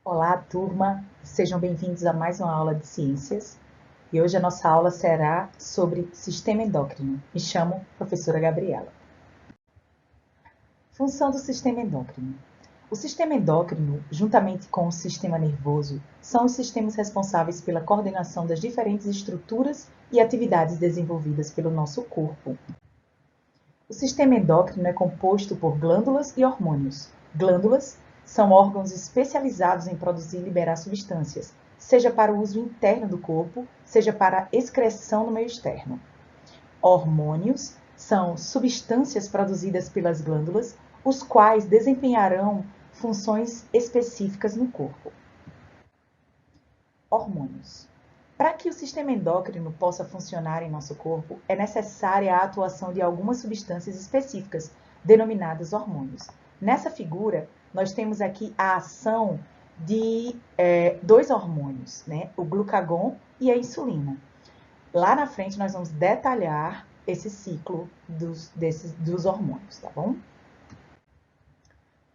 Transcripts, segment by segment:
Olá, turma! Sejam bem-vindos a mais uma aula de ciências. E hoje a nossa aula será sobre sistema endócrino. Me chamo professora Gabriela. Função do sistema endócrino. O sistema endócrino, juntamente com o sistema nervoso, são os sistemas responsáveis pela coordenação das diferentes estruturas e atividades desenvolvidas pelo nosso corpo. O sistema endócrino é composto por glândulas e hormônios. Glândulas são órgãos especializados em produzir e liberar substâncias, seja para o uso interno do corpo, seja para a excreção no meio externo. Hormônios são substâncias produzidas pelas glândulas, os quais desempenharão funções específicas no corpo. Hormônios. Para que o sistema endócrino possa funcionar em nosso corpo, é necessária a atuação de algumas substâncias específicas, denominadas hormônios. Nessa figura, nós temos aqui a ação de dois hormônios, né? O glucagon e a insulina. Lá na frente, nós vamos detalhar esse ciclo dos hormônios, tá bom?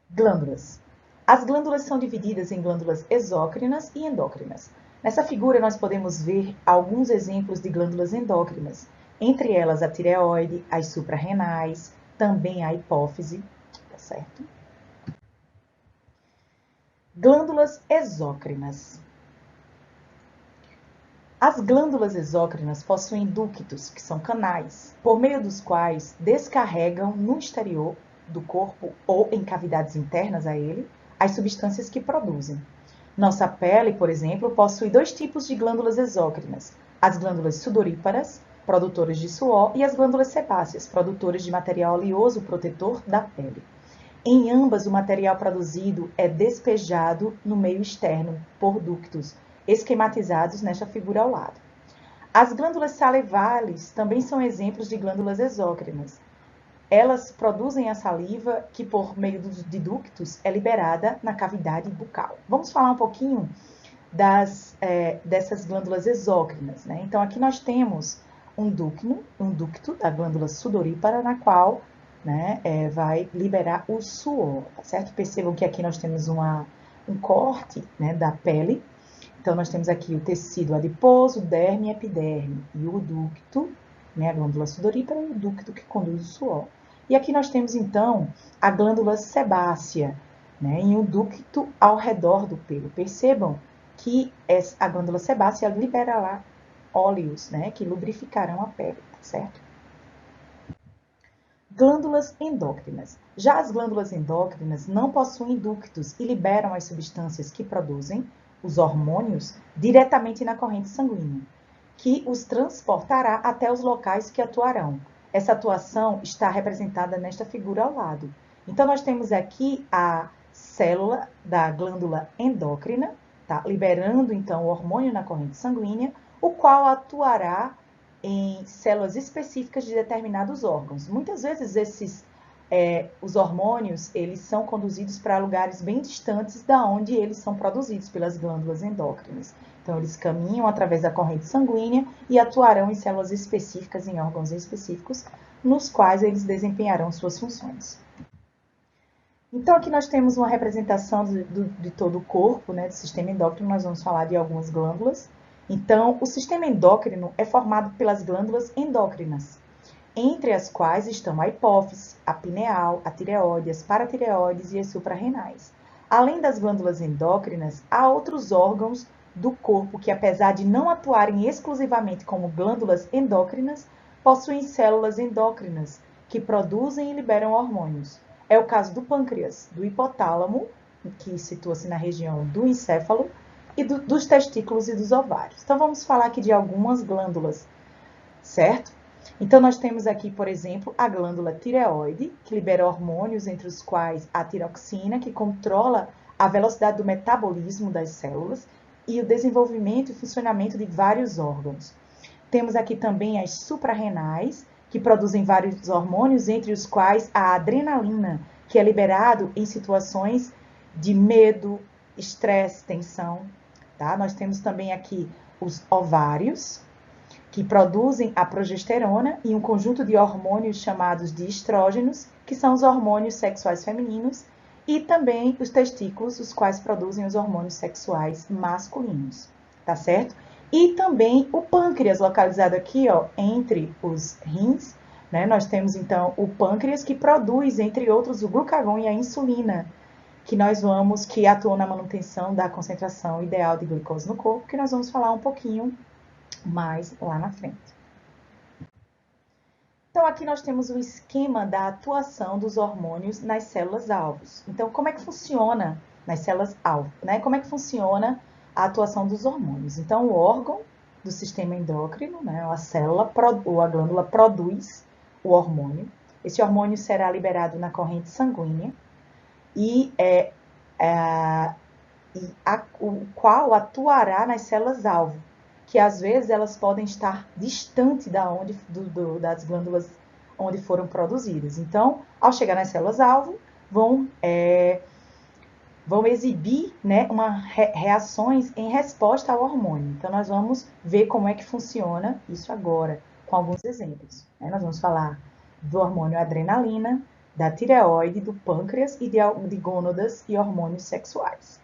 Glândulas. As glândulas são divididas em glândulas exócrinas e endócrinas. Nessa figura, nós podemos ver alguns exemplos de glândulas endócrinas, entre elas a tireoide, as suprarrenais, também a hipófise, tá certo? Glândulas exócrinas. As glândulas exócrinas possuem ductos, que são canais, por meio dos quais descarregam no exterior do corpo ou em cavidades internas a ele as substâncias que produzem. Nossa pele, por exemplo, possui dois tipos de glândulas exócrinas: as glândulas sudoríparas, produtoras de suor, e as glândulas sebáceas, produtoras de material oleoso protetor da pele. Em ambas, o material produzido é despejado no meio externo por ductos, esquematizados nesta figura ao lado. As glândulas salivares também são exemplos de glândulas exócrinas. Elas produzem a saliva que, por meio de ductos, é liberada na cavidade bucal. Vamos falar um pouquinho dessas glândulas exócrinas, né? Então, aqui nós temos um ducto da glândula sudorípara, na qual, né, vai liberar o suor, tá certo? Percebam que aqui nós temos um corte, né, da pele. Então, nós temos aqui o tecido adiposo, derme e epiderme, e o ducto, né, a glândula sudorípara, e o ducto que conduz o suor. E aqui nós temos, então, a glândula sebácea, né, em um ducto ao redor do pelo. Percebam que a glândula sebácea liberará óleos, né, que lubrificarão a pele, tá certo? Glândulas endócrinas. Já as glândulas endócrinas não possuem ductos e liberam as substâncias que produzem, os hormônios, diretamente na corrente sanguínea, que os transportará até os locais que atuarão. Essa atuação está representada nesta figura ao lado. Então, nós temos aqui a célula da glândula endócrina, tá? Liberando, então, o hormônio na corrente sanguínea, o qual atuará em células específicas de determinados órgãos. Muitas vezes os hormônios, eles são conduzidos para lugares bem distantes da onde eles são produzidos pelas glândulas endócrinas. Então, eles caminham através da corrente sanguínea e atuarão em células específicas, em órgãos específicos, nos quais eles desempenharão suas funções. Então, aqui nós temos uma representação de todo o corpo, né, do sistema endócrino. Nós vamos falar de algumas glândulas. Então, o sistema endócrino é formado pelas glândulas endócrinas, entre as quais estão a hipófise, a pineal, a tireoide, as paratireoides e as suprarrenais. Além das glândulas endócrinas, há outros órgãos do corpo que, apesar de não atuarem exclusivamente como glândulas endócrinas, possuem células endócrinas que produzem e liberam hormônios. É o caso do pâncreas, do hipotálamo, que situa-se na região do encéfalo, e dos testículos e dos ovários. Então, vamos falar aqui de algumas glândulas, certo? Então, nós temos aqui, por exemplo, a glândula tireoide, que libera hormônios, entre os quais a tiroxina, que controla a velocidade do metabolismo das células e o desenvolvimento e funcionamento de vários órgãos. Temos aqui também as suprarrenais, que produzem vários hormônios, entre os quais a adrenalina, que é liberado em situações de medo, estresse, tensão. Tá? Nós temos também aqui os ovários, que produzem a progesterona e um conjunto de hormônios chamados de estrógenos, que são os hormônios sexuais femininos, e também os testículos, os quais produzem os hormônios sexuais masculinos, tá certo? E também o pâncreas, localizado aqui, ó, entre os rins, né? Nós temos, então, o pâncreas, que produz, entre outros, o glucagon e a insulina, que atuam na manutenção da concentração ideal de glicose no corpo, que nós vamos falar um pouquinho mais lá na frente. Então, aqui nós temos o esquema da atuação dos hormônios nas células-alvos. Então, como é que funciona nas células-alvo, né? Como é que funciona a atuação dos hormônios? Então, o órgão do sistema endócrino, né, a célula ou a glândula produz o hormônio. Esse hormônio será liberado na corrente sanguínea o qual atuará nas células-alvo, que às vezes elas podem estar distante das glândulas onde foram produzidas. Então, ao chegar nas células-alvo, vão exibir, né, reações em resposta ao hormônio. Então, nós vamos ver como é que funciona isso agora, com alguns exemplos. Nós vamos falar do hormônio adrenalina, da tireoide, do pâncreas e de gônadas e hormônios sexuais.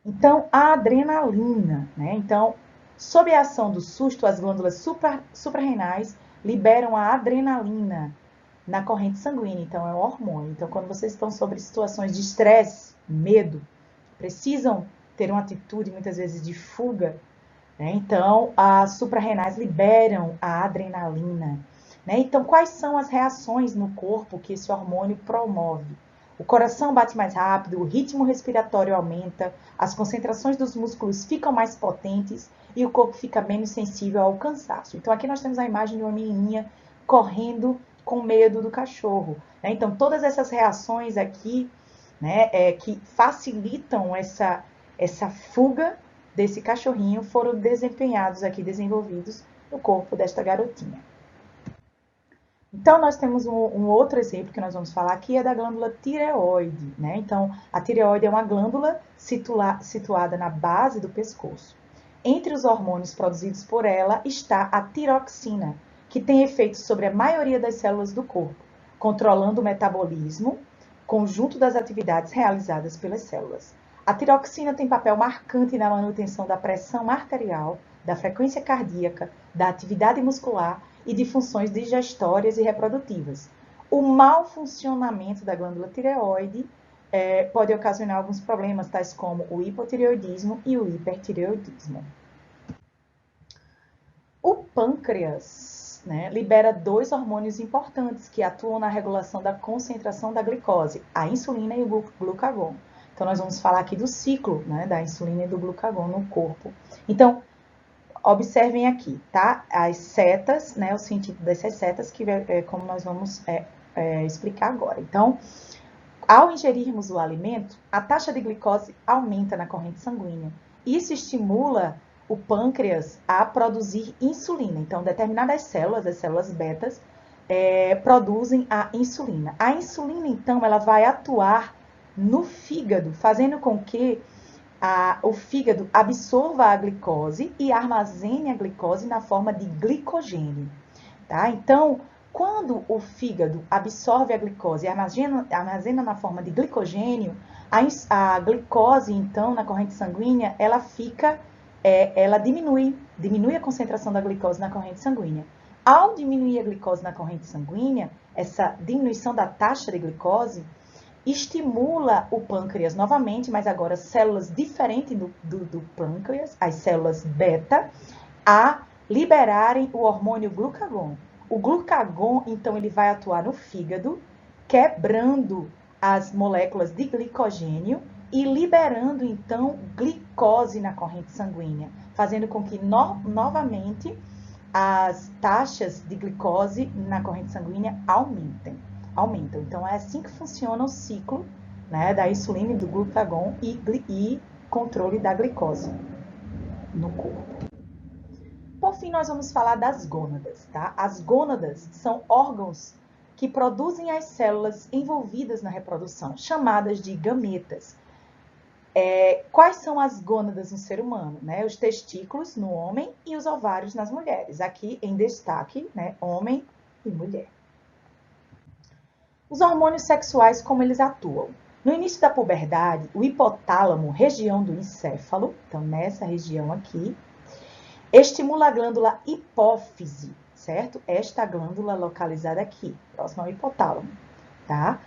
Então, a adrenalina, né? Então, sob a ação do susto, as glândulas suprarrenais liberam a adrenalina na corrente sanguínea, então é um hormônio. Então, quando vocês estão sobre situações de estresse, medo, precisam ter uma atitude, muitas vezes, de fuga, né? Então, as suprarrenais liberam a adrenalina, né? Então, quais são as reações no corpo que esse hormônio promove? O coração bate mais rápido, o ritmo respiratório aumenta, as concentrações dos músculos ficam mais potentes e o corpo fica menos sensível ao cansaço. Então, aqui nós temos a imagem de uma menininha correndo com medo do cachorro, né? Então, todas essas reações aqui, né, que facilitam essa fuga desse cachorrinho foram desenvolvidos no corpo desta garotinha. Então, nós temos um outro exemplo que nós vamos falar aqui, é da glândula tireoide, né? Então, a tireoide é uma glândula situada na base do pescoço. Entre os hormônios produzidos por ela está a tiroxina, que tem efeito sobre a maioria das células do corpo, controlando o metabolismo, conjunto das atividades realizadas pelas células. A tiroxina tem papel marcante na manutenção da pressão arterial, da frequência cardíaca, da atividade muscular e de funções digestórias e reprodutivas. O mau funcionamento da glândula tireoide pode ocasionar alguns problemas, tais como o hipotireoidismo e o hipertireoidismo. O pâncreas, né, libera dois hormônios importantes que atuam na regulação da concentração da glicose, a insulina e o glucagon. Então, nós vamos falar aqui do ciclo, né, da insulina e do glucagon no corpo. Então, observem aqui, tá? As setas, né, o sentido dessas setas, que é como nós vamos explicar agora. Então, ao ingerirmos o alimento, a taxa de glicose aumenta na corrente sanguínea. Isso estimula o pâncreas a produzir insulina. Então, determinadas células, as células betas, produzem a insulina. A insulina, então, ela vai atuar no fígado, fazendo com que o fígado absorva a glicose e armazene a glicose na forma de glicogênio, tá? Então, quando o fígado absorve a glicose e armazena na forma de glicogênio, a glicose, então, na corrente sanguínea, ela diminui a concentração da glicose na corrente sanguínea. Ao diminuir a glicose na corrente sanguínea, essa diminuição da taxa de glicose estimula o pâncreas novamente, mas agora células diferentes do pâncreas, as células beta, a liberarem o hormônio glucagon. O glucagon, então, ele vai atuar no fígado, quebrando as moléculas de glicogênio e liberando, então, glicose na corrente sanguínea, fazendo com que, novamente, as taxas de glicose na corrente sanguínea aumentam. Então, é assim que funciona o ciclo, né, da insulina e do glucagon e controle da glicose no corpo. Por fim, nós vamos falar das gônadas, tá? As gônadas são órgãos que produzem as células envolvidas na reprodução, chamadas de gametas. Quais são as gônadas no ser humano? Né? Os testículos no homem e os ovários nas mulheres. Aqui em destaque, né, homem e mulher. Os hormônios sexuais, como eles atuam? No início da puberdade, o hipotálamo, região do encéfalo, então nessa região aqui, estimula a glândula hipófise, certo? Esta glândula localizada aqui, próxima ao hipotálamo, tá?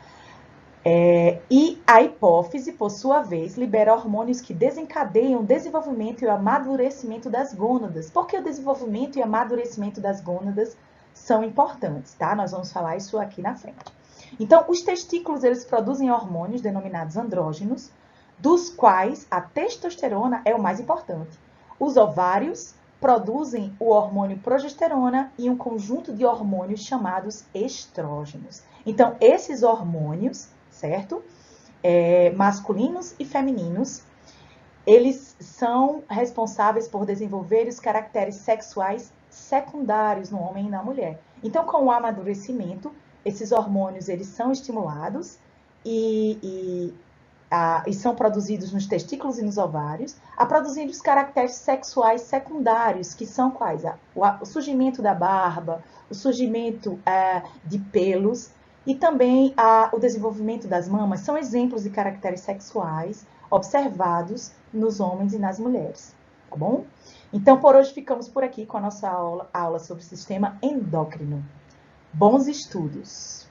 E a hipófise, por sua vez, libera hormônios que desencadeiam o desenvolvimento e o amadurecimento das gônadas. Por que o desenvolvimento e amadurecimento das gônadas são importantes, tá? Nós vamos falar isso aqui na frente. Então, os testículos, eles produzem hormônios denominados andrógenos, dos quais a testosterona é o mais importante. Os ovários produzem o hormônio progesterona e um conjunto de hormônios chamados estrógenos. Então, esses hormônios, certo? Masculinos e femininos, eles são responsáveis por desenvolver os caracteres sexuais secundários no homem e na mulher. Então, com o amadurecimento, esses hormônios eles são estimulados e são produzidos nos testículos e nos ovários, a produzindo os caracteres sexuais secundários, que são quais? O surgimento da barba, o surgimento de pelos e também o desenvolvimento das mamas, são exemplos de caracteres sexuais observados nos homens e nas mulheres, tá bom? Então, por hoje ficamos por aqui com a nossa aula sobre o sistema endócrino. Bons estudos!